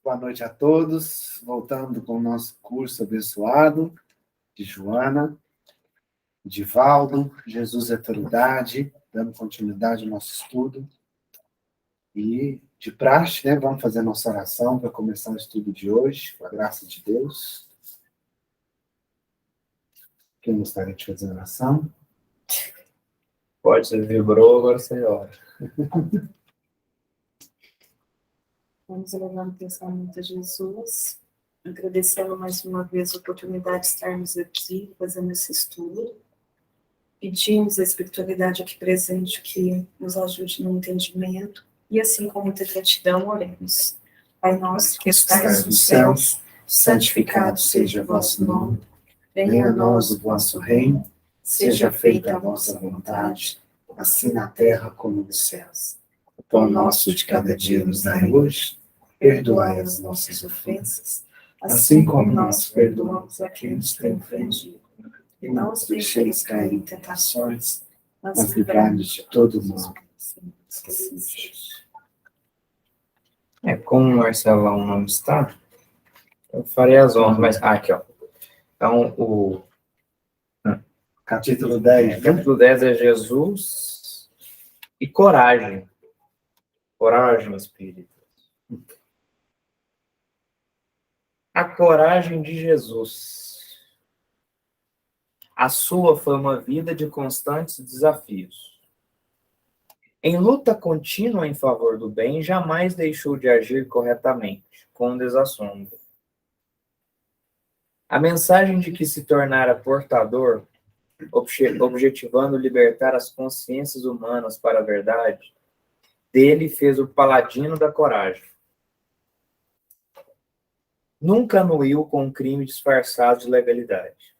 Boa noite a todos. Voltando com o nosso curso abençoado de Joana, de Valdo, Jesus é Autoridade, dando continuidade ao nosso estudo. E, de praxe, né, vamos fazer a nossa oração para começar o estudo de hoje, com a graça de Deus. Quem gostaria de fazer a oração? Pode, você vibrou, agora você ora. Vamos elevar o pensamento a Jesus, agradecendo mais uma vez a oportunidade de estarmos aqui fazendo esse estudo. Pedimos a espiritualidade aqui presente que nos ajude no entendimento e, assim com muita gratidão, oremos. Pai nosso que estais nos céus, santificado seja o vosso nome. Venha a nós o vosso reino, seja feita a vossa vontade, assim na terra como nos céus. O pão nosso de cada dia nos dai hoje, perdoai as nossas ofensas, assim como nós perdoamos a quem nos tem ofendido. E não os deixeis cair em tentações, mas livrai-nos de todo o mal. Como o Marcelão não está, eu farei as honras, mas aqui, ó. Então, o Capítulo 10. capítulo 10 é Jesus e coragem. Coragem, Espírito. A coragem de Jesus. A sua foi uma vida de constantes desafios. Em luta contínua em favor do bem, jamais deixou de agir corretamente, com desassombro. A mensagem de que se tornara portador, objetivando libertar as consciências humanas para a verdade, dele fez o paladino da coragem. Nunca anuiu com um crime disfarçado de legalidade,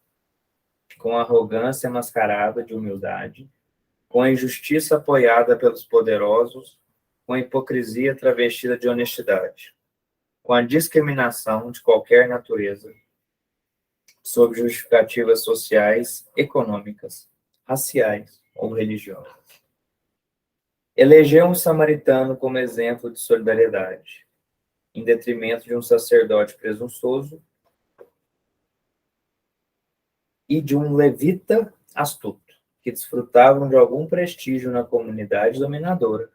com arrogância mascarada de humildade, com a injustiça apoiada pelos poderosos, com a hipocrisia travestida de honestidade, com a discriminação de qualquer natureza, sob justificativas sociais, econômicas, raciais ou religiosas. Elegeu um samaritano como exemplo de solidariedade, em detrimento de um sacerdote presunçoso e de um levita astuto, que desfrutavam de algum prestígio na comunidade dominadora,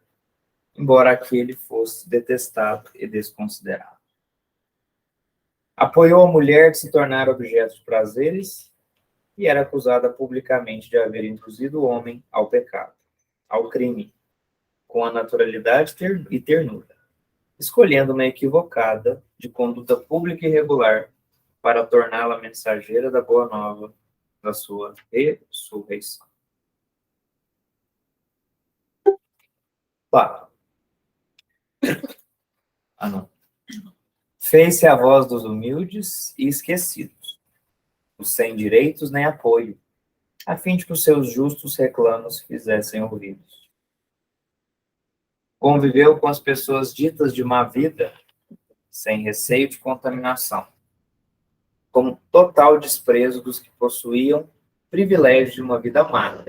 embora aquele fosse detestado e desconsiderado. Apoiou a mulher de se tornar objeto de prazeres e era acusada publicamente de haver induzido o homem ao pecado, ao crime, com a naturalidade e ternura, escolhendo uma equivocada de conduta pública e regular para torná-la mensageira da boa nova da sua ressurreição. Pá. Não. Fez-se a voz dos humildes e esquecidos, os sem direitos nem apoio, a fim de que os seus justos reclamos fizessem ouvidos. Conviveu com as pessoas ditas de má vida, sem receio de contaminação, com total desprezo dos que possuíam privilégio de uma vida má,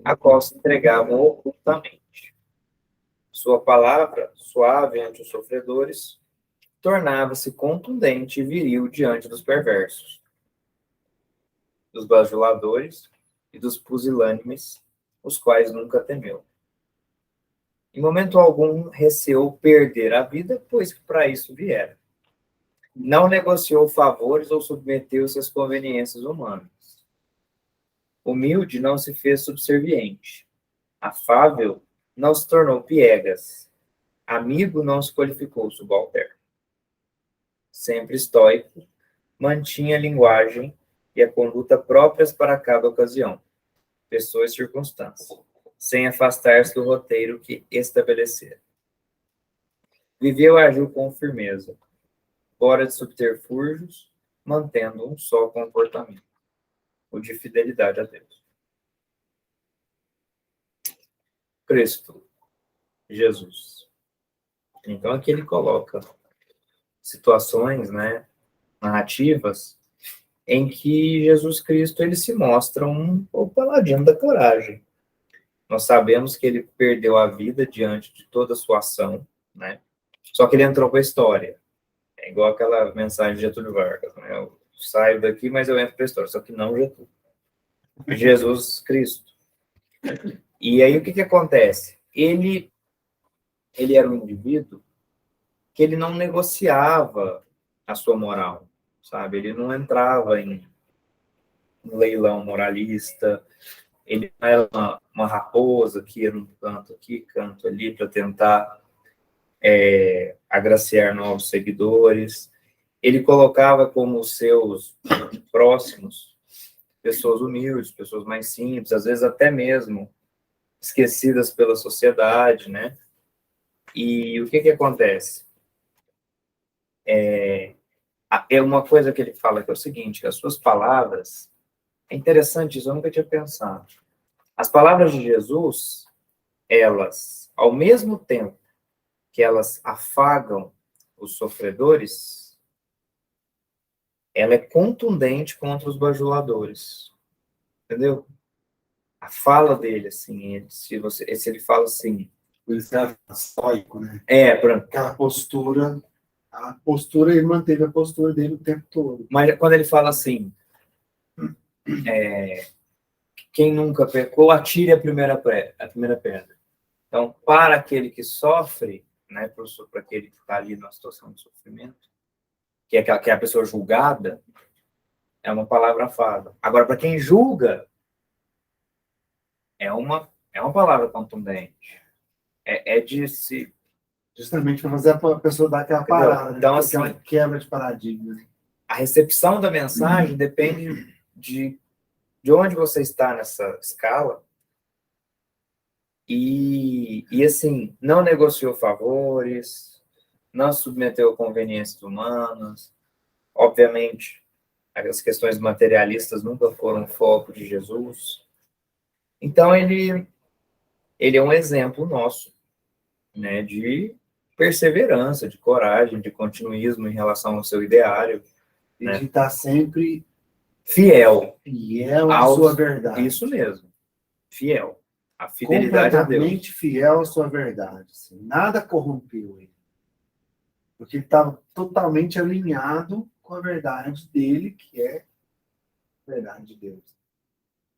a qual se entregavam ocultamente. Sua palavra, suave ante os sofredores, tornava-se contundente e viril diante dos perversos, dos bajuladores e dos pusilânimes, os quais nunca temeu. Em momento algum receou perder a vida, pois que para isso viera. Não negociou favores ou submeteu-se às conveniências humanas. Humilde não se fez subserviente. Afável não se tornou piegas. Amigo não se qualificou subalterno. Sempre estoico, mantinha a linguagem e a conduta próprias para cada ocasião, pessoa e circunstância, sem afastar-se do roteiro que estabelecera. Viveu e agiu com firmeza, fora de subterfúgios, mantendo um só comportamento, o de fidelidade a Deus. Cristo, Jesus. Então aqui ele coloca situações, narrativas, em que Jesus Cristo ele se mostra o paladino da coragem. Nós sabemos que ele perdeu a vida diante de toda a sua ação, Só que ele entrou com a história. É igual aquela mensagem de Getúlio Vargas, né? Eu saio daqui, mas eu entro para a história, só que não Getúlio. Jesus Cristo. E aí o que acontece? Ele era um indivíduo que ele não negociava a sua moral, sabe? Ele não entrava em um leilão moralista, ele não era uma raposa que ia num canto aqui, canto ali, para tentar agraciar novos seguidores. Ele colocava como seus próximos pessoas humildes, pessoas mais simples, às vezes até mesmo esquecidas pela sociedade, né? E o que acontece? É uma coisa que ele fala que é o seguinte, que as suas palavras, é interessante isso, eu nunca tinha pensado. As palavras de Jesus, elas, ao mesmo tempo que elas afagam os sofredores, ela é contundente contra os bajuladores, entendeu? A fala dele, assim, se ele fala assim... Por isso é estoico, né? Por Aquela postura, ele manteve a postura dele o tempo todo. Mas quando ele fala assim, quem nunca pecou, atire a primeira pedra. Então, para aquele que sofre, né, para aquele que está ali numa situação de sofrimento, que é a pessoa julgada, é uma palavra afável. Agora, para quem julga, é uma palavra contundente. É de se... Justamente para fazer a pessoa dar aquela parada, Então, né? assim, Aquela quebra de paradigma. a recepção da mensagem depende de onde você está nessa escala. E assim, não negociou favores, não submeteu a conveniências humanas. Obviamente, as questões materialistas nunca foram foco de Jesus. Então, ele é um exemplo nosso, né, de perseverança, de coragem, de continuismo em relação ao seu ideário. E né? de estar sempre Fiel à sua verdade. Isso mesmo, fiel. A fidelidade a Deus. Completamente fiel à sua verdade. Assim. Nada corrompeu ele. Porque ele estava totalmente alinhado com a verdade dele, que é a verdade de Deus.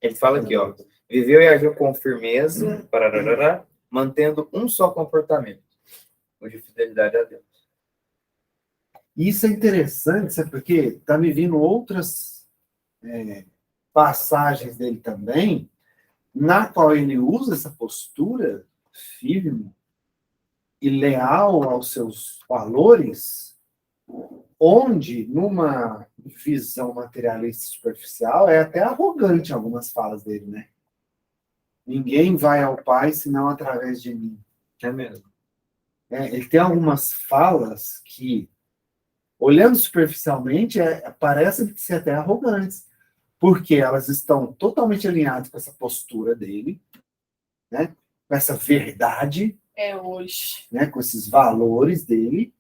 Ele fala aqui, ó, viveu e agiu com firmeza, mantendo um só comportamento, o de fidelidade a Deus. Isso é interessante, sabe por quê? Está me vindo outras passagens dele também, na qual ele usa essa postura firme e leal aos seus valores, onde, numa visão materialista superficial, é até arrogante algumas falas dele, né? Ninguém vai ao Pai senão através de mim. É mesmo. Ele tem algumas falas que, olhando superficialmente, parecem ser até arrogantes, porque elas estão totalmente alinhadas com essa postura dele, né? Com essa verdade, hoje. né? Com esses valores dele.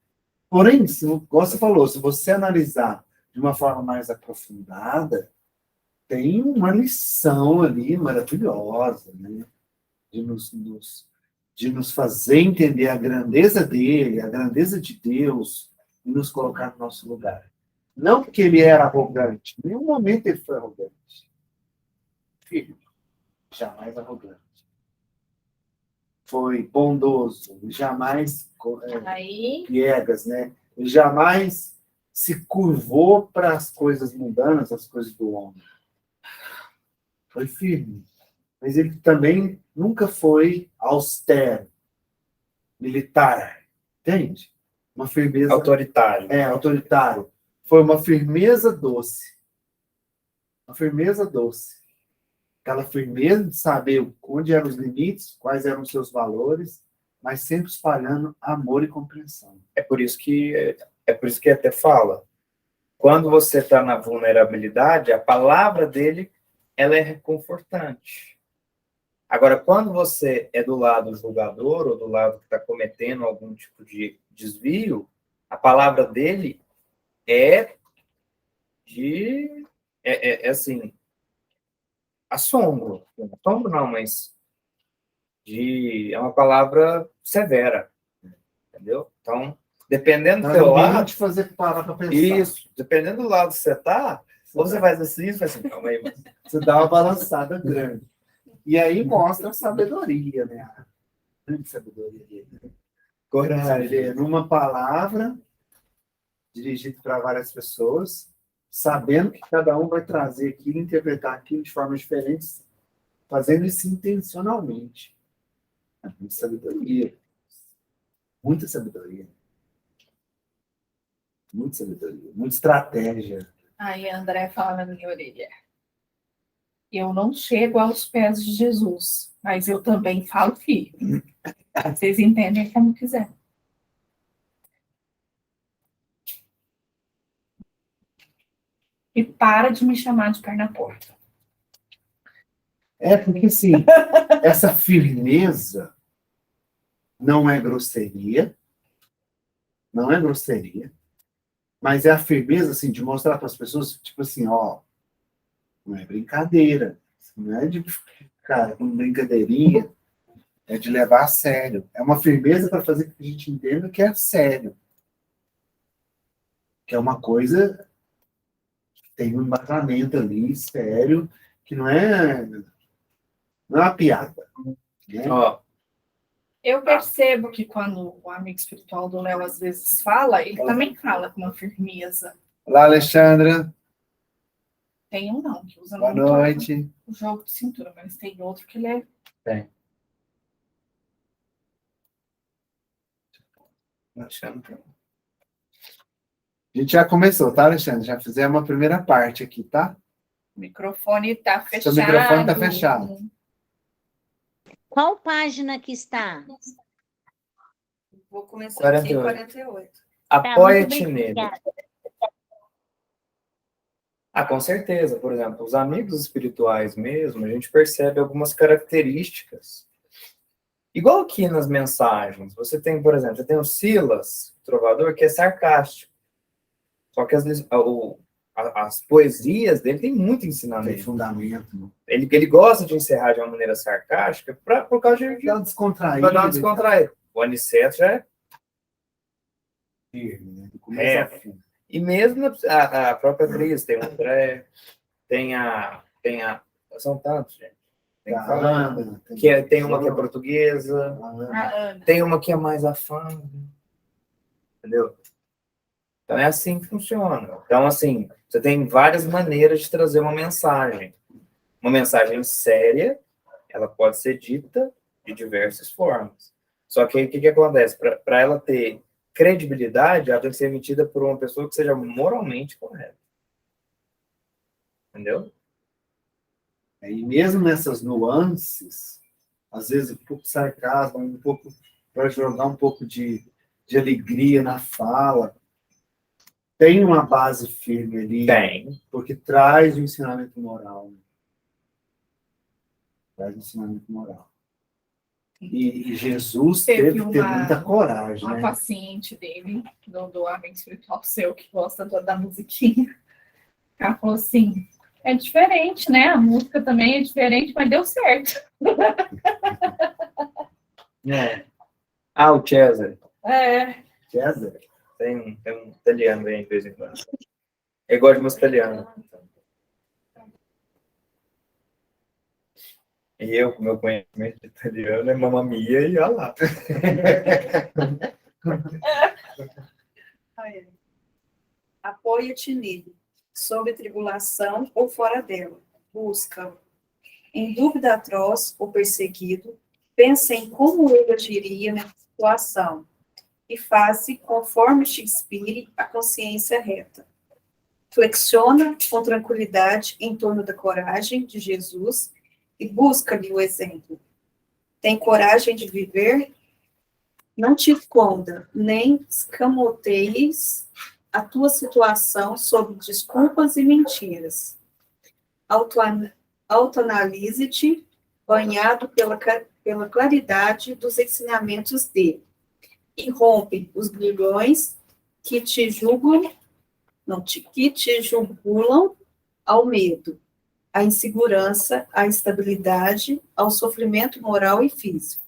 Porém, como você falou, se você analisar de uma forma mais aprofundada, tem uma lição ali maravilhosa, né? De nos fazer entender a grandeza dele, a grandeza de Deus, e nos colocar no nosso lugar. Não porque ele era arrogante, em nenhum momento ele foi arrogante. Filho, jamais arrogante. Foi bondoso, jamais piegas, né? Ele jamais se curvou para as coisas mundanas, as coisas do homem. Foi firme. Mas ele também nunca foi austero, militar. Entende? Uma firmeza... Autoritário. Autoritário. Foi uma firmeza doce. Uma firmeza doce. Aquela firmeza de saber onde eram os limites, quais eram os seus valores, mas sempre espalhando amor e compreensão. É por isso que até fala. Quando você está na vulnerabilidade, a palavra dele, ela é reconfortante. Agora, quando você é do lado julgador ou do lado que está cometendo algum tipo de desvio, a palavra dele é assim, assombro. Assombro não, mas é uma palavra severa, entendeu? Então, Dependendo do Não seu tem lado, de fazer parar para pensar. isso, dependendo do lado que você tá, ou você faz assim, você faz assim, calma aí, mano. Você dá uma balançada grande. E aí mostra a sabedoria, né? A grande sabedoria dele. Coragem. Numa palavra, dirigido para várias pessoas, sabendo que cada um vai trazer aquilo, interpretar aquilo de formas diferentes, fazendo isso intencionalmente. Muita sabedoria. Muita sabedoria. Muita sabedoria. Muita estratégia. Aí a André fala na minha orelha. Eu não chego aos pés de Jesus, mas eu também falo firme. Vocês entendem como quiser. E para de me chamar de perna porta. É porque, assim, essa firmeza não é grosseria, não é grosseria, mas é a firmeza, assim, de mostrar para as pessoas, tipo assim, ó, não é brincadeira, não é de ficar com brincadeirinha, é de levar a sério. É uma firmeza para fazer com que a gente entenda que é sério. Que é uma coisa que tem um embasamento ali, sério, que não é uma piada. Né? Ó, Eu percebo que quando o amigo espiritual do Léo às vezes fala, ele também fala com uma firmeza. Olá, Alexandra. Tem um não, que usa Boa muito noite. o jogo de cintura, mas tem outro que ele é. tem. Alexandre. A gente já começou, tá, Alexandre? Já fizemos a primeira parte aqui, tá? O microfone tá fechado. Seu microfone tá fechado. Qual página que está? Vou começar 48. aqui em 48. Apoia-te muito nele. obrigada. Ah, com certeza. Por exemplo, os amigos espirituais mesmo, a gente percebe algumas características. Igual aqui nas mensagens. Você tem, por exemplo, você tem o Silas, o trovador, que é sarcástico. Só que as poesias dele têm muito Tem ensinamento. fundamento. Né? Ele gosta de encerrar de uma maneira sarcástica por causa de Dá uma descontraída. pra dar uma descontraída. O Aniceto já é. Firme, né? Do começo ao fim. E mesmo a própria atriz, tem o André, tem a. São tantos, gente. Tem, A Ana, tem uma que é portuguesa, a Ana. A Ana. tem uma que é mais afã. Entendeu? Então é assim que funciona. Então, assim, você tem várias maneiras de trazer uma mensagem. Uma mensagem séria, ela pode ser dita de diversas formas. Só que aí o que acontece? Para ela ter credibilidade, ela tem que ser emitida por uma pessoa que seja moralmente correta. Entendeu? E mesmo nessas nuances, às vezes um pouco de sarcasmo, um pouco para jogar um pouco de alegria na fala, tem uma base firme ali, Tem. porque traz o ensinamento moral. Né? Traz o ensinamento moral. E Jesus teve que ter muita coragem, Uma né? paciente dele, do amigo espiritual seu, que gosta da musiquinha, ela falou assim, é diferente, né? A música também é diferente, mas deu certo. É. Ah, o César. É. César? Tem um italiano aí, de vez em quando. Ele gosta de música italiana. E eu, com meu conhecimento de italiano, é Mamma Mia e olha lá. Apoia-te nele, sob tribulação ou fora dela. Busca. Em dúvida atroz ou perseguido, pensa em como ele agiria nessa situação e faze conforme te inspire a consciência reta. Flexiona com tranquilidade em torno da coragem de Jesus e busca-lhe o exemplo. Tem coragem de viver? Não te esconda, nem escamoteis a tua situação sob desculpas e mentiras. Autoanalise-te, banhado pela claridade dos ensinamentos dele, e rompe os grilhões que te julgam, que te julgulam ao medo, à insegurança, à instabilidade, ao sofrimento moral e físico.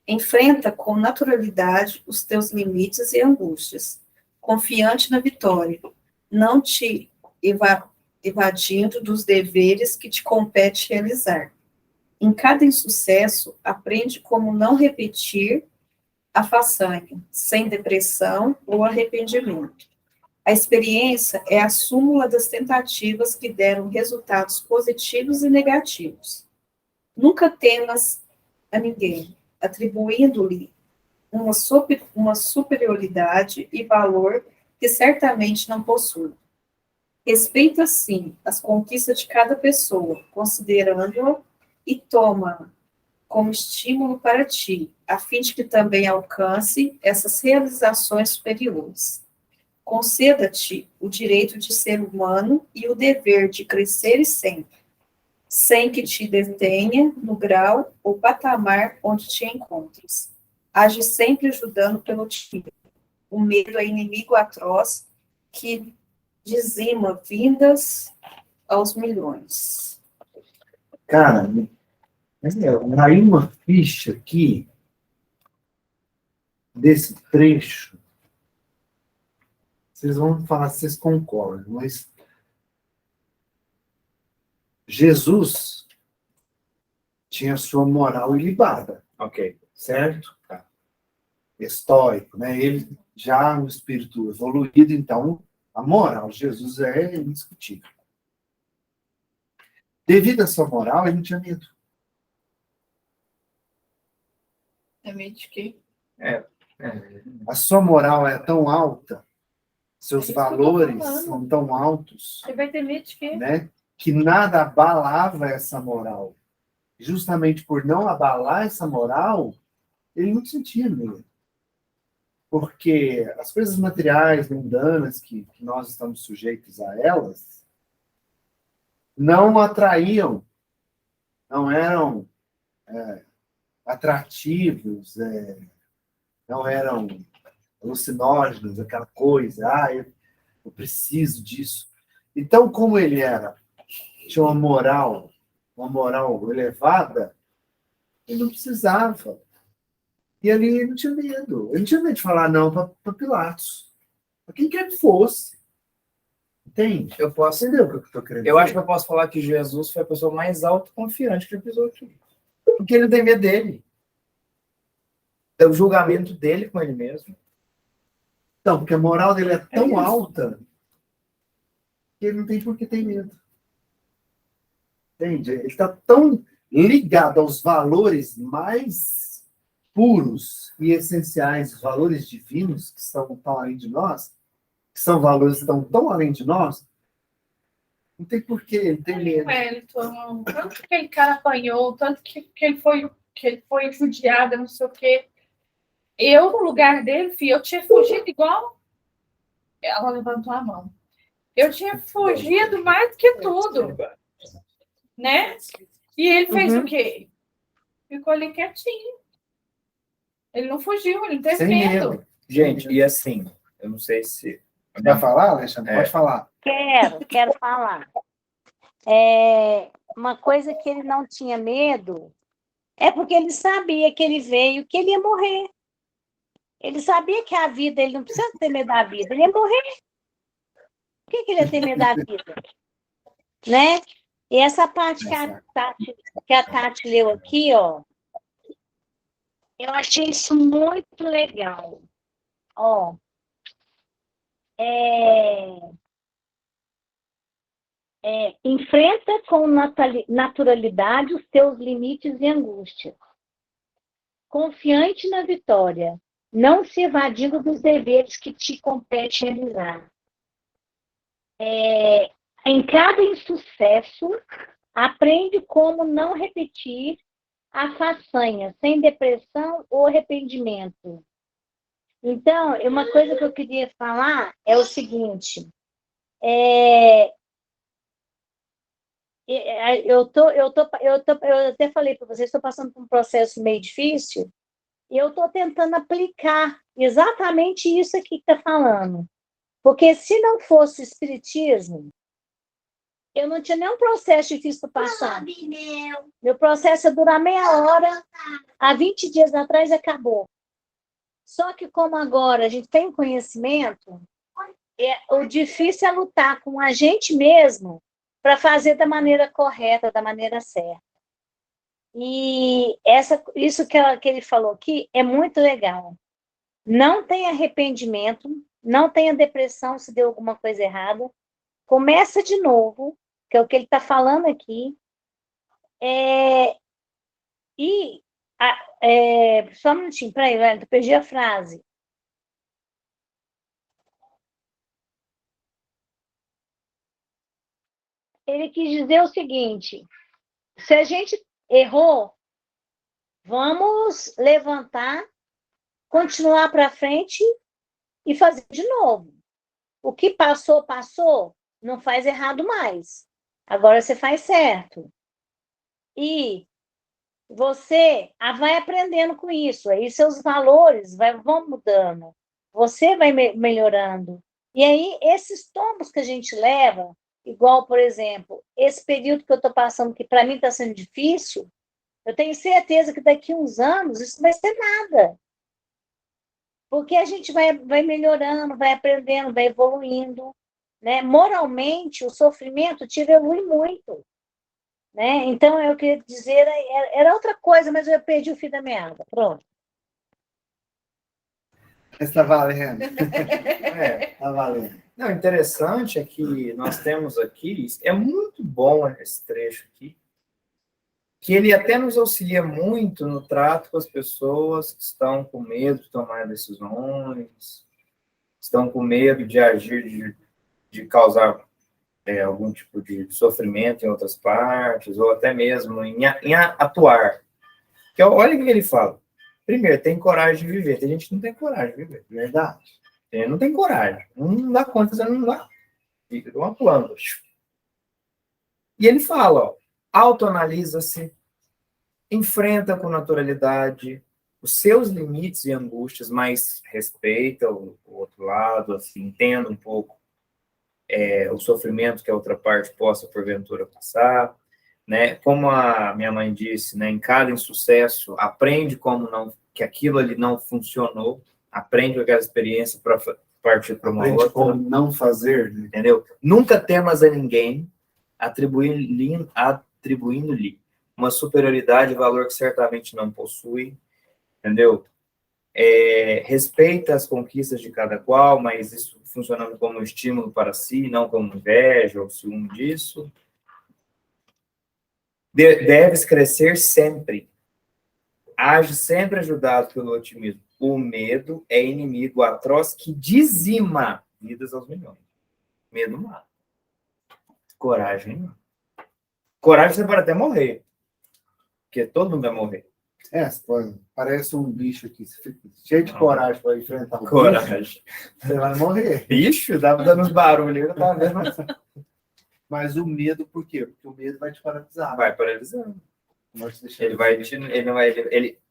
Enfrenta com naturalidade os teus limites e angústias, confiante na vitória, não te evadindo dos deveres que te compete realizar. Em cada insucesso, aprende como não repetir a façanha, sem depressão ou arrependimento. A experiência é a súmula das tentativas que deram resultados positivos e negativos. Nunca temas a ninguém, atribuindo-lhe uma superioridade e valor que certamente não possui. Respeita, sim, as conquistas de cada pessoa, considerando-a e toma como estímulo para ti, a fim de que também alcance essas realizações superiores. Conceda-te o direito de ser humano e o dever de crescer e sempre, sem que te detenha no grau ou patamar onde te encontres. Age sempre ajudando pelo otimismo. O medo é inimigo atroz que dizima vindas aos milhões. Cara, aí uma ficha aqui desse trecho. Vocês vão falar se vocês concordam, mas Jesus tinha sua moral ilibada, Ok. certo? Estoico, né? Ele já no espírito evoluído, então a moral de Jesus é indiscutível. Devido à sua moral, ele não tinha medo. É meio de quê? A sua moral é tão alta, seus É isso que eu tô valores falando. são tão altos, Você vai ter medo de quê? né? Que nada abalava essa moral. Justamente por não abalar essa moral, ele não sentia medo. Porque as coisas materiais, mundanas, que nós estamos sujeitos a elas, não atraíam, não eram atrativos, não eram alucinógenos, aquela coisa, eu preciso disso. Então, como ele tinha uma moral elevada, ele não precisava. E ali ele não tinha medo. Ele não tinha medo de falar não para Pilatos. Para quem quer que fosse. Entende? Eu posso. Entendeu o que eu estou querendo Eu dizer? acho que eu posso falar que Jesus foi a pessoa mais autoconfiante que já pisou aqui. Porque ele não tem medo dele. É o julgamento dele com ele mesmo. Então, porque a moral dele é tão isso. alta que ele não tem por que ter medo. Entende? Ele está tão ligado aos valores mais puros e essenciais, os valores divinos que estão tão além de nós, que são valores que estão tão além de nós, não tem por que ele ter medo. Wellington, tanto que aquele cara apanhou, tanto que ele foi judiado, não sei o quê. Eu, no lugar dele, filho, eu tinha fugido igual. Ela levantou a mão. Eu tinha fugido mais do que tudo, né? E ele fez o quê? Ficou ali quietinho. Ele não fugiu, ele não teve Sem medo. Gente, e assim, eu não sei se. Vai falar, Alexandre? Pode falar. Quero falar. Uma coisa que ele não tinha medo é porque ele sabia que ele veio, que ele ia morrer. Ele sabia que a vida, ele não precisa ter medo da vida, ele ia morrer. Por que ele ia ter medo da vida? Né? E essa parte que a Tati leu aqui, ó, eu achei isso muito legal. Ó, enfrenta com naturalidade os teus limites e angústias. Confiante na vitória, não se evadindo dos deveres que te compete realizar. Em cada insucesso, aprende como não repetir a façanha, sem depressão ou arrependimento. Então, uma coisa que eu queria falar é o seguinte, eu até falei para vocês, estou passando por um processo meio difícil, e eu estou tentando aplicar exatamente isso aqui que está falando. Porque se não fosse o espiritismo, Eu não tinha nenhum processo difícil para passar. Meu processo ia durar meia hora, há 20 dias atrás acabou. Só que como agora a gente tem conhecimento, o difícil é lutar com a gente mesmo para fazer da maneira correta, da maneira certa. E isso que ele falou aqui é muito legal. Não tenha arrependimento, não tenha depressão se deu alguma coisa errada. Começa de novo, que é o que ele está falando aqui. Só um minutinho, peraí, eu perdi a frase. Ele quis dizer o seguinte: se a gente errou, vamos levantar, continuar para frente e fazer de novo. O que passou, passou, não faz errado mais. Agora você faz certo. E você vai aprendendo com isso. Aí seus valores vão mudando. Você vai melhorando. E aí, esses tombos que a gente leva, igual, por exemplo, esse período que eu estou passando, que para mim está sendo difícil, eu tenho certeza que daqui a uns anos isso não vai ser nada. Porque a gente vai melhorando, vai aprendendo, vai evoluindo. Né? Moralmente, o sofrimento te evolui muito. Né? Então, eu queria dizer, era outra coisa, mas eu perdi o fio da meada. Pronto. Está valendo. Tá valendo. Não, interessante é que nós temos aqui, é muito bom esse trecho aqui, que ele até nos auxilia muito no trato com as pessoas que estão com medo de tomar decisões, estão com medo de agir, de causar algum tipo de sofrimento em outras partes, ou até mesmo em atuar. Que olha o que ele fala. Primeiro, tem coragem de viver. Tem gente que não tem coragem de viver. Verdade. Não tem coragem. Não dá conta, você não dá. Fica uma planta. E ele fala, ó, autoanalisa-se, enfrenta com naturalidade os seus limites e angústias, mas respeita o outro lado, assim, entenda um pouco o sofrimento que a outra parte possa, porventura, passar, né? Como a minha mãe disse, né? Em cada insucesso, aprende que aquilo ali não funcionou, aprende com aquela experiência para partir para uma outra. Como não fazer, né? Entendeu? Nunca temas a ninguém, atribuindo-lhe uma superioridade e valor que certamente não possui, entendeu? Respeita as conquistas de cada qual, mas isso funcionando como um estímulo para si, não como inveja ou ciúme disso. Deves crescer sempre. Age sempre ajudado pelo otimismo. O medo é inimigo atroz que dizima vidas aos milhões. Medo mata. Coragem não. Coragem você pode até morrer. Porque todo mundo vai morrer. Parece um bicho aqui. Você fica cheio de coragem para enfrentar o coragem. bicho, você vai morrer. Bicho, dava dando uns barulhos. Eu tava vendo. Mas o medo, por quê? Porque o medo vai te paralisar. Vai paralisando. Ele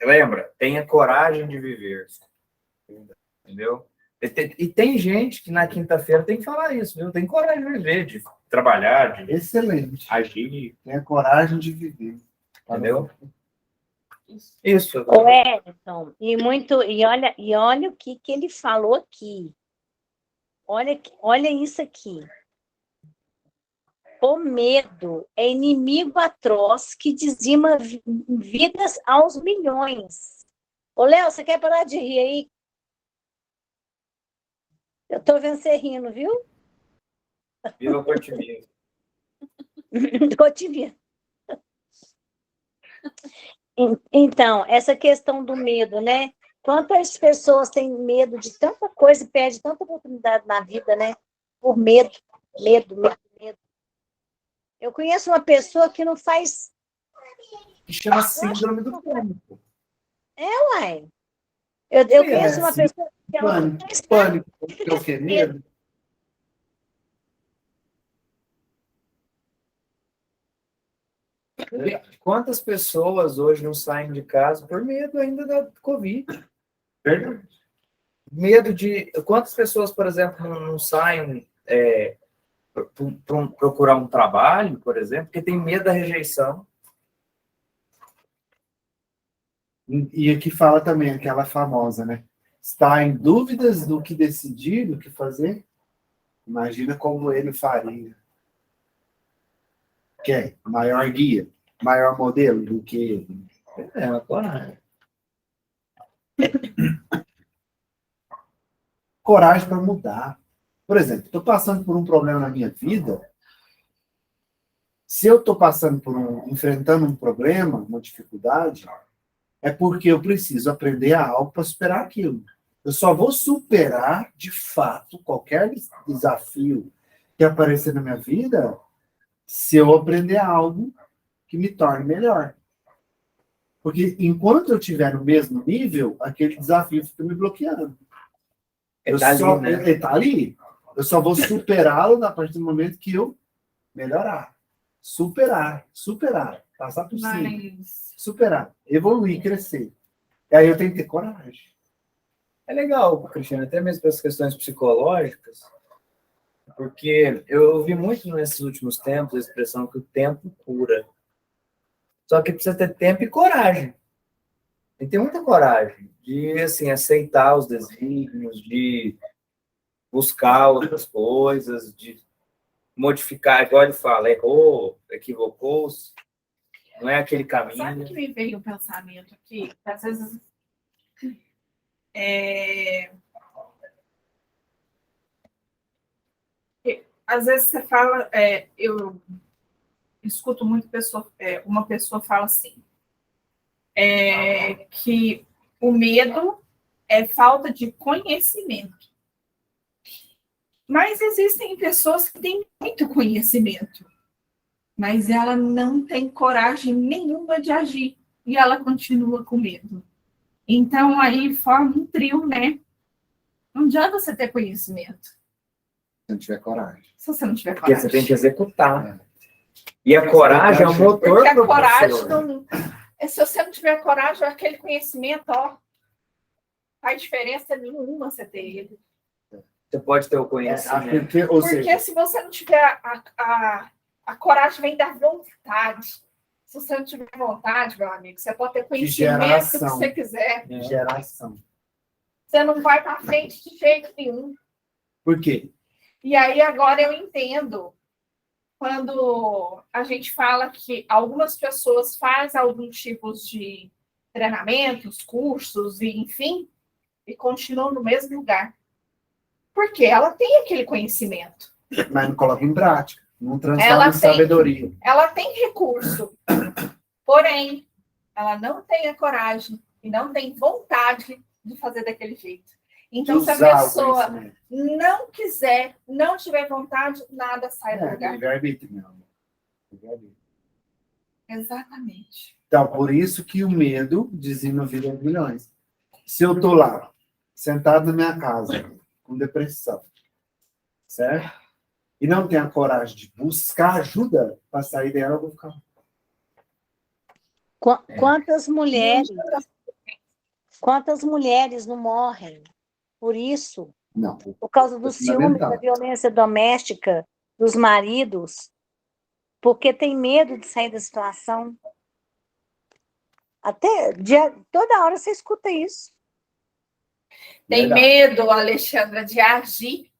lembra, tenha coragem de viver. Entendeu? E tem gente que na quinta-feira tem que falar isso, viu? Tem coragem de viver, de trabalhar, de Excelente. agir. Tenha coragem de viver. Entendeu? Isso. O Edson, e olha o que ele falou aqui. Olha isso aqui. O medo é inimigo atroz que dizima vidas aos milhões. Ô, Léo, você quer parar de rir aí? Eu tô vendo você rindo, viu? Viva o otimismo. Tô te vendo. Então, essa questão do medo, né? Quantas pessoas têm medo de tanta coisa e perdem tanta oportunidade na vida, né? Por medo. Eu conheço uma pessoa que não faz... Que chama síndrome do pânico. Uai. Eu conheço uma pessoa que Pânico. É o quê? Medo? Quantas pessoas hoje não saem de casa por medo ainda da Covid? Verdade. Medo de... Quantas pessoas, por exemplo, não saem procurar um trabalho, por exemplo, porque tem medo da rejeição. E aqui fala também aquela famosa, né? Está em dúvidas do que decidir, do que fazer? Imagina como ele faria. Quer maior guia, maior modelo do que ele. É uma coragem. Coragem para mudar. Por exemplo, estou passando por um problema na minha vida. Se eu estou enfrentando um problema, uma dificuldade, é porque eu preciso aprender algo para superar aquilo. Eu só vou superar, de fato, qualquer desafio que aparecer na minha vida se eu aprender algo que me torne melhor. Porque enquanto eu estiver no mesmo nível, aquele desafio fica me bloqueando. Ele está ali. Eu só vou superá-lo a partir do momento que eu melhorar. Superar. Passar por cima. Superar. Evoluir, crescer. E aí eu tenho que ter coragem. É legal, Cristiano, até mesmo para as questões psicológicas, porque eu ouvi muito nesses últimos tempos a expressão que o tempo cura. Só que precisa ter tempo e coragem. Tem que ter muita coragem de, assim, aceitar os desígnios, de buscar outras coisas, de modificar, igual ele fala, errou, equivocou-se, não é aquele caminho. Sabe que me veio um pensamento aqui? Às vezes às vezes você fala, eu escuto muito uma pessoa fala assim, que o medo é falta de conhecimento. Mas existem pessoas que têm muito conhecimento, mas ela não tem coragem nenhuma de agir e ela continua com medo. Então, aí forma um trio, né? Não adianta você ter conhecimento. Se não tiver coragem. Se você não tiver Porque coragem. você tem que executar. E a coragem é o motor. Porque a coragem não... Se você não tiver coragem, aquele conhecimento, ó, faz diferença nenhuma você ter ele. Você pode ter o conhecimento. Porque se você não tiver a coragem, vem da vontade. Se você não tiver vontade, meu amigo, você pode ter conhecimento que você quiser. Geração. Você não vai para frente de jeito nenhum. Por quê? E aí agora eu entendo quando a gente fala que algumas pessoas fazem alguns tipos de treinamentos, cursos, e enfim, e continuam no mesmo lugar. Porque ela tem aquele conhecimento. Mas não coloca em prática. Não transforma em sabedoria. Ela tem recurso. Porém, ela não tem a coragem e não tem vontade de fazer daquele jeito. Então, se a pessoa não quiser, não tiver vontade, nada sai do lugar. Livre-arbítrio, meu amor. Exatamente. Então, por isso que o medo dizima a vida de milhões. Se eu estou lá, sentado na minha casa, com depressão, certo? E não tenho a coragem de buscar ajuda para sair dela, eu vou ficar. Quantas mulheres não morrem por isso? Não. Por causa do ciúme, da violência doméstica dos maridos, porque tem medo de sair da situação. Toda hora você escuta isso. Tem medo, Alexandra, de agir.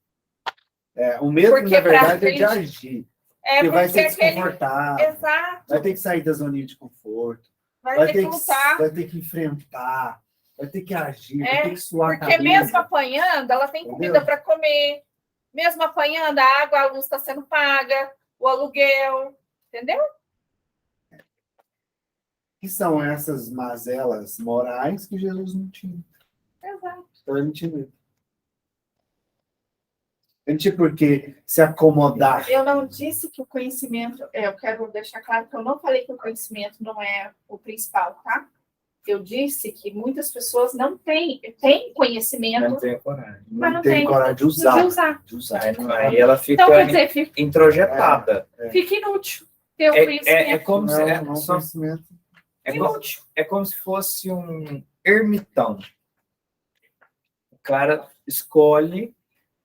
O medo, na verdade, é de agir. Porque vai ser desconfortável. Exato. Vai ter que sair da zoninha de conforto. Vai ter que lutar. Vai ter que enfrentar. Vai ter que agir. Vai ter que suar a Porque cabeça. mesmo apanhando, ela tem comida para comer. Mesmo apanhando, a água, a luz está sendo paga. O aluguel. Entendeu? Que são essas mazelas morais que Jesus não tinha. Exato. Então ele não tinha medo. Ele não tinha por que se acomodar. Eu não disse que o conhecimento... Eu quero deixar claro que eu não falei que o conhecimento não é o principal, tá? Eu disse que muitas pessoas não têm conhecimento. Não tem coragem. Mas não tem coragem de usar. De usar. Aí ela fica então, quer dizer, introjetada. Fica inútil ter o conhecimento. Como se... conhecimento. É como se fosse um ermitão. O cara escolhe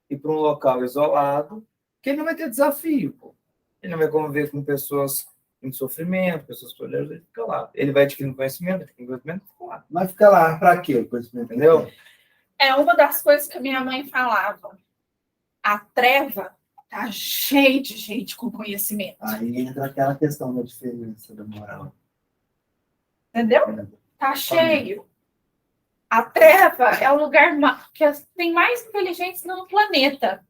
ir para um local isolado, Porque ele não vai ter desafio, pô. Ele não vai conviver com pessoas em sofrimento, pessoas tolerantes, ele fica lá. Ele vai adquirindo conhecimento, fica lá. Mas fica lá, pra quê o conhecimento? Entendeu? É uma das coisas que a minha mãe falava. A treva tá cheia de gente com conhecimento. Aí entra aquela questão da diferença da moral. Entendeu? Tá cheio. A treva é o lugar que tem mais inteligentes no planeta.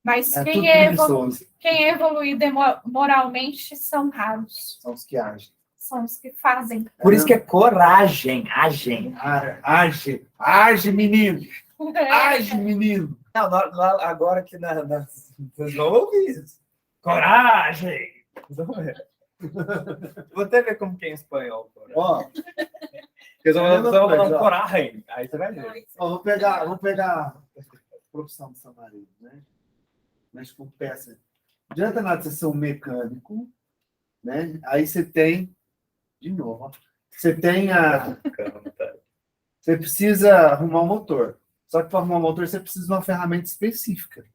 Mas É tudo quem é preguiçoso. evoluído moralmente são raros. São os que agem. São os que fazem. Por isso que é coragem, agem. Age, menino! Age, menino! Não, agora que vocês vão ouvir isso. Coragem! Vou até ver como que é em espanhol. Coragem. Ó, Eles vão falando ó. coragem. Aí você vai ver. ó, vou pegar a profissão do seu marido, né? Mexe com peça. Não adianta nada você ser um mecânico, né? Aí você tem, de novo, ó, você tem você precisa arrumar um motor. Só que para arrumar um motor você precisa de uma ferramenta específica.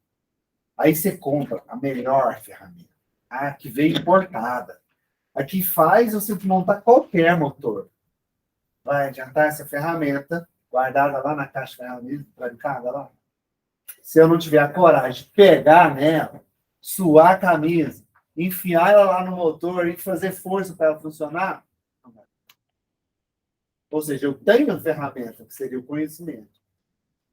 Aí você compra a melhor ferramenta. A que veio importada. A que faz você montar qualquer motor. Vai adiantar essa ferramenta, guardada lá na caixa de ferramentas, trancada lá. Se eu não tiver a coragem de pegar nela, suar a camisa, enfiar ela lá no motor e fazer força para ela funcionar, não vai. Ou seja, eu tenho a ferramenta, que seria o conhecimento.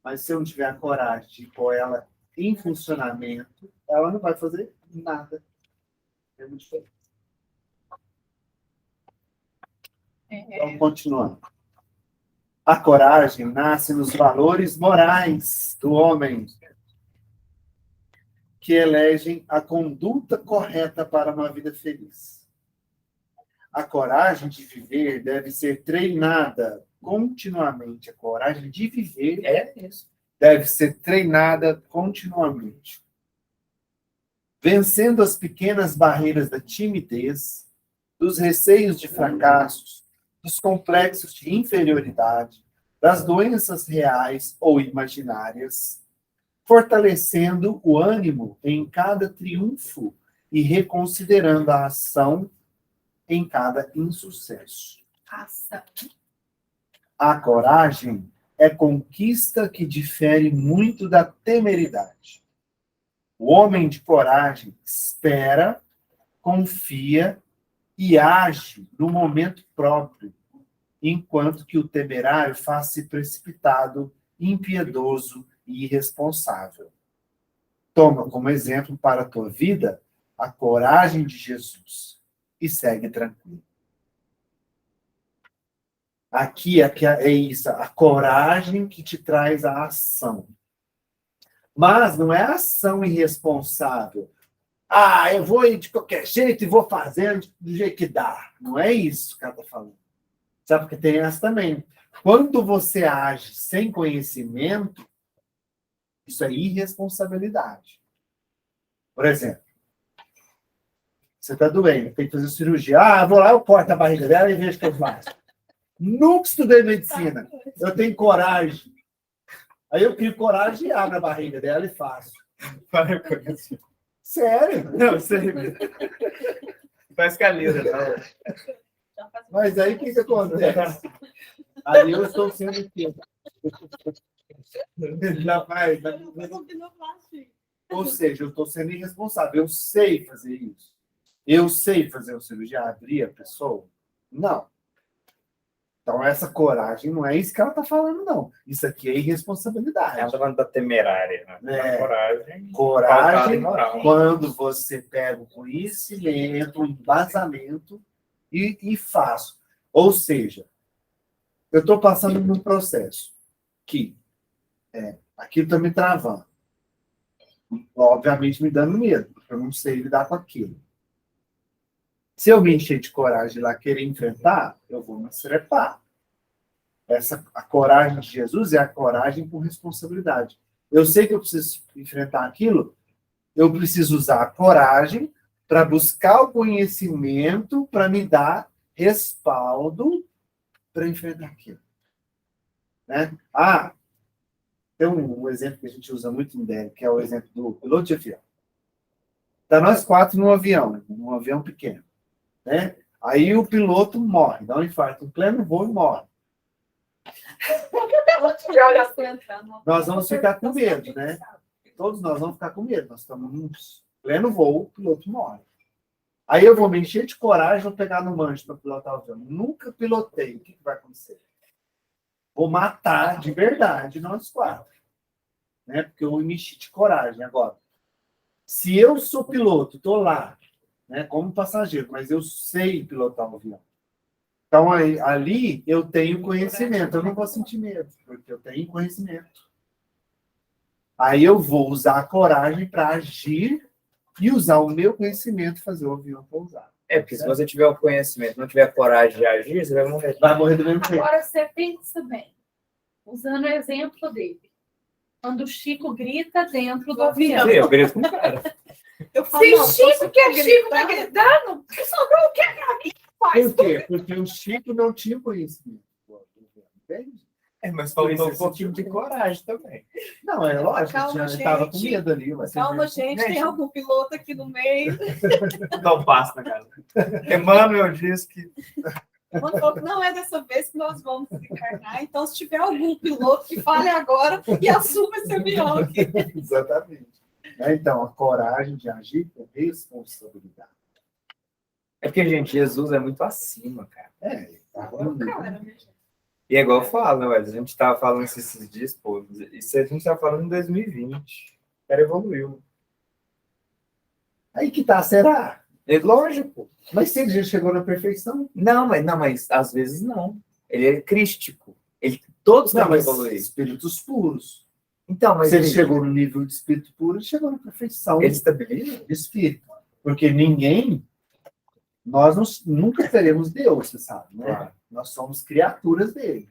Mas se eu não tiver a coragem de pôr ela em funcionamento, ela não vai fazer nada. É muito diferente. Então, continuando. A coragem nasce nos valores morais do homem, que elegem a conduta correta para uma vida feliz. A coragem de viver deve ser treinada continuamente. A coragem de viver isso. deve ser treinada continuamente. Vencendo as pequenas barreiras da timidez, dos receios de fracassos, dos complexos de inferioridade, das doenças reais ou imaginárias, fortalecendo o ânimo em cada triunfo e reconsiderando a ação em cada insucesso. Ação. A coragem é conquista que difere muito da temeridade. O homem de coragem espera, confia e age no momento próprio, enquanto que o temerário faz-se precipitado, impiedoso e irresponsável. Toma como exemplo para a tua vida a coragem de Jesus e segue tranquilo. Aqui é isso, a coragem que te traz a ação. Mas não é ação irresponsável. Ah, eu vou ir de qualquer jeito e vou fazendo do jeito que dá. Não é isso que ela está falando. Sabe, porque tem essa também. Quando você age sem conhecimento, isso é irresponsabilidade. Por exemplo, você está doente, tem que fazer cirurgia. Ah, vou lá, eu corto a barriga dela e vejo o que eu faço. Nunca estudei medicina. Eu tenho coragem. Aí eu crio coragem e abro a barriga dela e faço. Para com isso. Sério? Não, sério. Faz calheira, não. Mas aí o que acontece? Aí eu estou sendo o quê? Rapaz, ou seja, eu estou sendo irresponsável. Eu sei fazer isso. Eu sei fazer o cirurgia, abrir a pessoa? Não. Então, essa coragem não é isso que ela está falando, não. Isso aqui é irresponsabilidade. Ela está falando da temerária, né? É. Coragem. Coragem, Moral. quando você pega o conhecimento, o embasamento e faz. Ou seja, eu estou passando num processo que aquilo está me travando. Obviamente me dando medo, porque eu não sei lidar com aquilo. Se eu me encher de coragem lá querer enfrentar, eu vou me estrepar. A coragem de Jesus é a coragem com responsabilidade. Eu sei que eu preciso enfrentar aquilo, eu preciso usar a coragem para buscar o conhecimento para me dar respaldo para enfrentar aquilo. Né? Tem um exemplo que a gente usa muito em DER, que é o exemplo do piloto de avião. Tá nós 4 num avião pequeno, né? Aí o piloto morre, dá um infarto em pleno voo e morre. Nós vamos ficar com medo, né? Todos nós vamos ficar com medo. Nós estamos num pleno voo, o piloto morre. Aí eu vou me encher de coragem, vou pegar no manche para pilotar o avião. Nunca pilotei. O que vai acontecer? Vou matar de verdade nós 4. Né? Porque eu me enchi de coragem. Agora, se eu sou piloto, estou lá, né, como passageiro, mas eu sei pilotar o avião. Então, ali eu tenho conhecimento. Eu não vou sentir medo, porque eu tenho conhecimento. Aí eu vou usar a coragem para agir e usar o meu conhecimento fazer o avião pousar. Porque se você tiver o conhecimento, não tiver coragem de agir, você vai morrer. Vai morrer do mesmo jeito. Agora você pensa bem, usando o exemplo dele. Quando o Chico grita dentro do avião. Sim, eu grito com o cara. Se o Chico tá gritando, que sobrou o que a mim faz? Por quê? Porque o Chico não tinha conhecimento. Entende? Mas faltou um pouquinho de coragem também. Não, é lógico, Calma, já estava com gente. medo ali. Calma, gente, tem algum piloto aqui no meio. Não basta, cara. Emmanuel diz que... Mano, falou que não é dessa vez que nós vamos encarnar. Então, se tiver algum piloto que fale agora e assuma esse avião aqui. Exatamente. Então, a coragem de agir com responsabilidade. É porque, gente, Jesus é muito acima, cara. Tá Cara, E é igual eu falo, né, Wesley? A gente tava falando isso esses dias, pô. Isso a gente tava falando em 2020. O cara evoluiu. Aí que tá, será? É lógico. Mas se ele já chegou na perfeição? Não, mas às vezes não. Ele é crístico. Todos têm Não, que mas evoluir. espíritos puros. Então, mas Se ele chegou no nível de espírito puro, ele chegou na perfeição ele estabiliza? de espírito. Porque nós nunca seremos Deus, você sabe, né? Claro. Nós somos criaturas dele.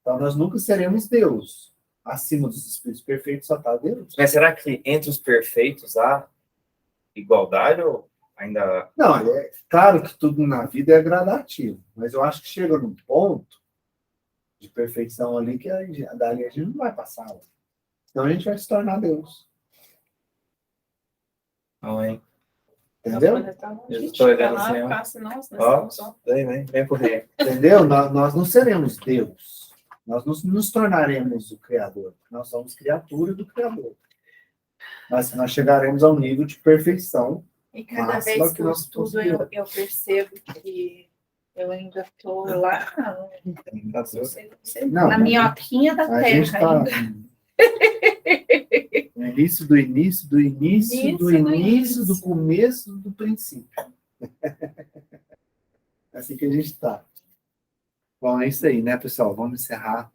Então, nós nunca seremos Deus. Acima dos espíritos perfeitos só está Deus. Mas será que entre os perfeitos há igualdade ou ainda... Não, é claro que tudo na vida é gradativo, mas eu acho que chega num ponto de perfeição ali que dali a gente não vai passar. Senão a gente vai se tornar Deus. Não, hein? Entendeu? Eu estou olhando assim, ó. Vem correr. Entendeu? Nós não seremos Deus. Nós não nos tornaremos o Criador. Nós somos criaturas do Criador. Mas nós chegaremos ao nível de perfeição. E cada Máxima vez que que eu nós estudo, conseguimos. eu percebo que eu ainda estou lá Não, na minhoquinha da a gente terra. está Ainda. no início do início do início do início do começo do princípio. É assim que a gente está. Bom, é isso aí, né, pessoal? Vamos encerrar.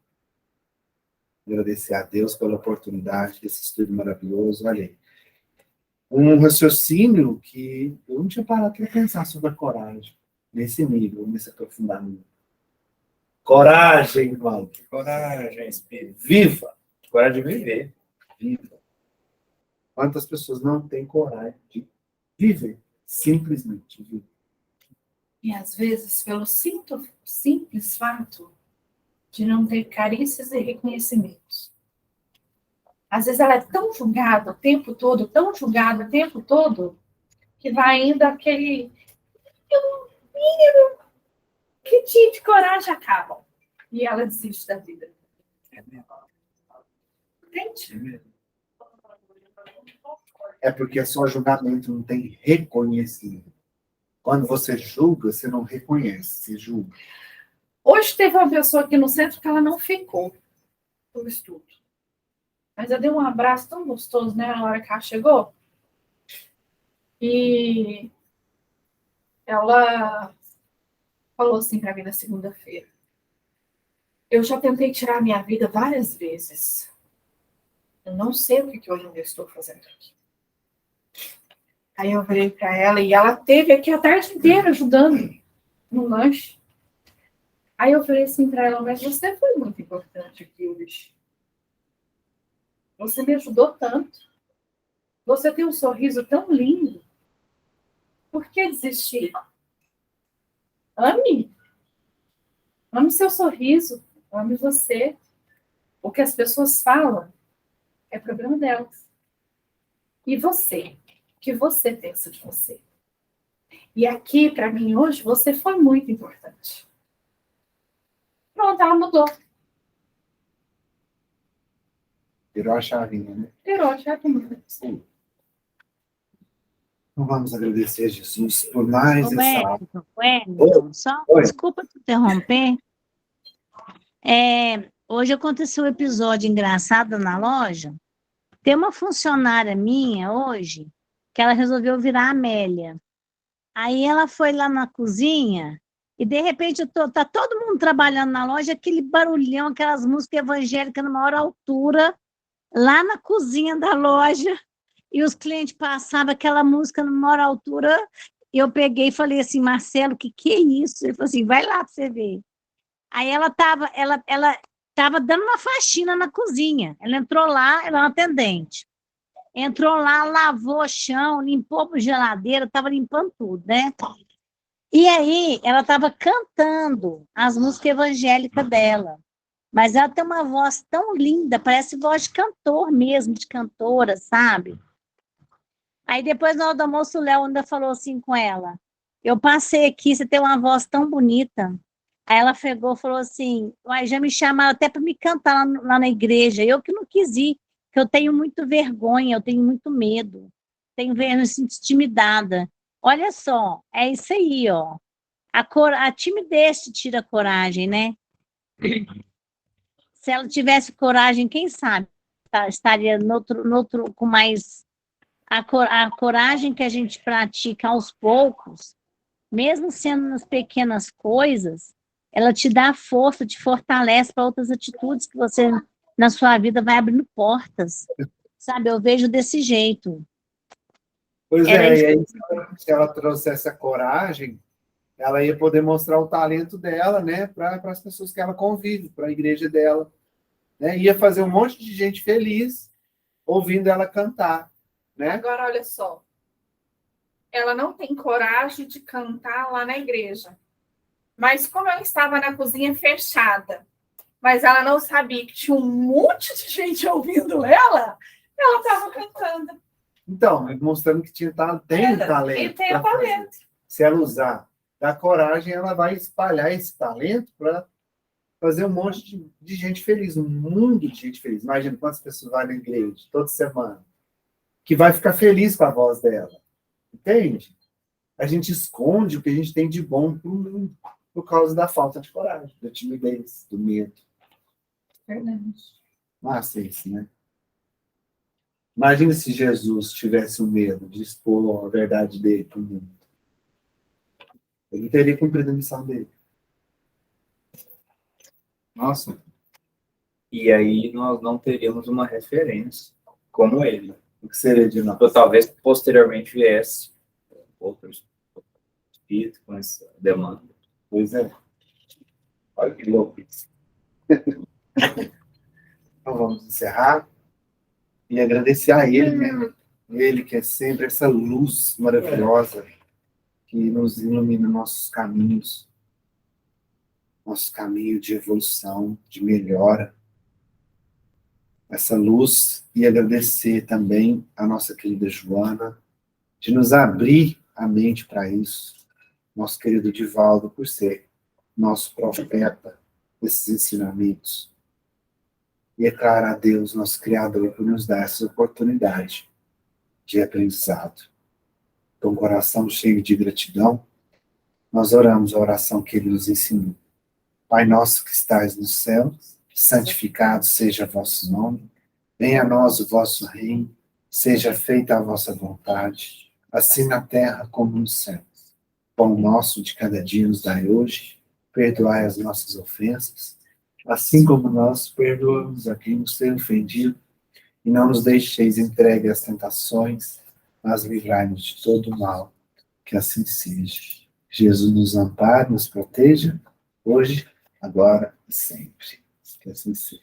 Agradecer a Deus pela oportunidade desse estudo maravilhoso. Olha aí. Um raciocínio que eu não tinha parado para pensar sobre a coragem, nesse nível, nesse aprofundamento. Coragem, irmão. Coragem, espírito. Viva! Coragem de viver. Viva! Quantas pessoas não têm coragem de viver? Simplesmente viver. E às vezes, pelo simples fato de não ter carícias e reconhecimentos. Às vezes ela é tão julgada o tempo todo, tão julgada o tempo todo, que vai indo aquele mínimo que tinha de coragem acaba. E ela desiste da vida. Entende? É porque só julgamento não tem reconhecimento. Quando você julga, você não reconhece, você julga. Hoje teve uma pessoa aqui no centro que ela não ficou no estudo. Mas eu dei um abraço tão gostoso, né, na hora que ela chegou. E ela falou assim para mim na segunda-feira: eu já tentei tirar a minha vida várias vezes. Eu não sei o que eu ainda estou fazendo aqui. Aí eu virei para ela e ela teve aqui a tarde inteira ajudando no lanche. Aí eu falei assim para ela: mas você foi muito importante aqui hoje. Você me ajudou tanto. Você tem um sorriso tão lindo. Por que desistir? Ame. Ame seu sorriso. Ame você. O que as pessoas falam é problema delas. E você? que você pensa de você. E aqui, para mim, hoje, você foi muito importante. Pronto, ela mudou. Virou a chavinha, né? Virou, já tem. Sim. Então vamos agradecer a Jesus por mais Ô, essa... Wellington, só Oi. desculpa te interromper. Hoje aconteceu um episódio engraçado na loja. Tem uma funcionária minha hoje que ela resolveu virar Amélia. Aí ela foi lá na cozinha e, de repente, tá todo mundo trabalhando na loja, aquele barulhão, aquelas músicas evangélicas na maior altura, lá na cozinha da loja, e os clientes passavam aquela música na maior altura, e eu peguei e falei assim, Marcelo, o que é isso? Ele falou assim, vai lá para você ver. Aí ela tava dando uma faxina na cozinha, ela entrou lá, ela é uma atendente. Entrou lá, lavou o chão, limpou a geladeira, estava limpando tudo, né? E aí, ela estava cantando as músicas evangélicas dela. Mas ela tem uma voz tão linda, parece voz de cantor mesmo, de cantora, sabe? Aí depois, na hora do almoço, o Léo ainda falou assim com ela, eu passei aqui, você tem uma voz tão bonita. Aí ela pegou e falou assim, uai, já me chamaram até para me cantar lá na igreja, eu que não quis ir, porque eu tenho muito vergonha, eu tenho muito medo, tenho vergonha, me sinto intimidada. Olha só, é isso aí, ó. A timidez te tira a coragem, né? Se ela tivesse coragem, quem sabe, estaria no outro, com mais... A coragem que a gente pratica aos poucos, mesmo sendo nas pequenas coisas, ela te dá força, te fortalece para outras atitudes que você, na sua vida, vai abrindo portas. Sabe, eu vejo desse jeito. Pois Era é, isso. e aí se ela trouxesse a coragem, ela ia poder mostrar o talento dela, né, para as pessoas que ela convive, para a igreja dela, né? Ia fazer um monte de gente feliz ouvindo ela cantar, né? Agora, olha só. Ela não tem coragem de cantar lá na igreja. Mas como ela estava na cozinha fechada, mas ela não sabia que tinha um monte de gente ouvindo ela estava cantando. Então, mostrando que tem talento. E tem pra o talento. fazer. Se ela usar da coragem, ela vai espalhar esse talento para fazer um monte de gente feliz, um mundo de gente feliz. Imagina quantas pessoas vão na igreja toda semana, que vai ficar feliz com a voz dela. Entende? A gente esconde o que a gente tem de bom pro mundo por causa da falta de coragem, da timidez, do medo. Verdade. Massa isso, né? Imagina se Jesus tivesse o medo de expor a verdade dele para o mundo. Ele não teria cumprido a missão dele. Nossa. E aí nós não teríamos uma referência como ele. O que seria de nós? Ou talvez posteriormente viesse outros espíritos com essa demanda. Pois é. Olha que louco isso. Então vamos encerrar e agradecer a ele, né? Ele que é sempre essa luz maravilhosa que nos ilumina nossos caminhos, nosso caminho de evolução, de melhora. Essa luz, e agradecer também a nossa querida Joana, de nos abrir a mente para isso. Nosso querido Divaldo, por ser nosso profeta desses ensinamentos. E é claro a Deus, nosso Criador, por nos dar essa oportunidade de aprendizado. Com o coração cheio de gratidão, nós oramos a oração que Ele nos ensinou. Pai nosso que estais no céu, santificado seja o vosso nome. Venha a nós o vosso reino, seja feita a vossa vontade, assim na terra como no céu. Pão nosso de cada dia nos dai hoje, perdoai as nossas ofensas, assim como nós perdoamos a quem nos tem ofendido, e não nos deixeis entregue às tentações, mas livrai-nos de todo o mal, que assim seja. Jesus nos ampare, nos proteja, hoje, agora e sempre. Que assim seja.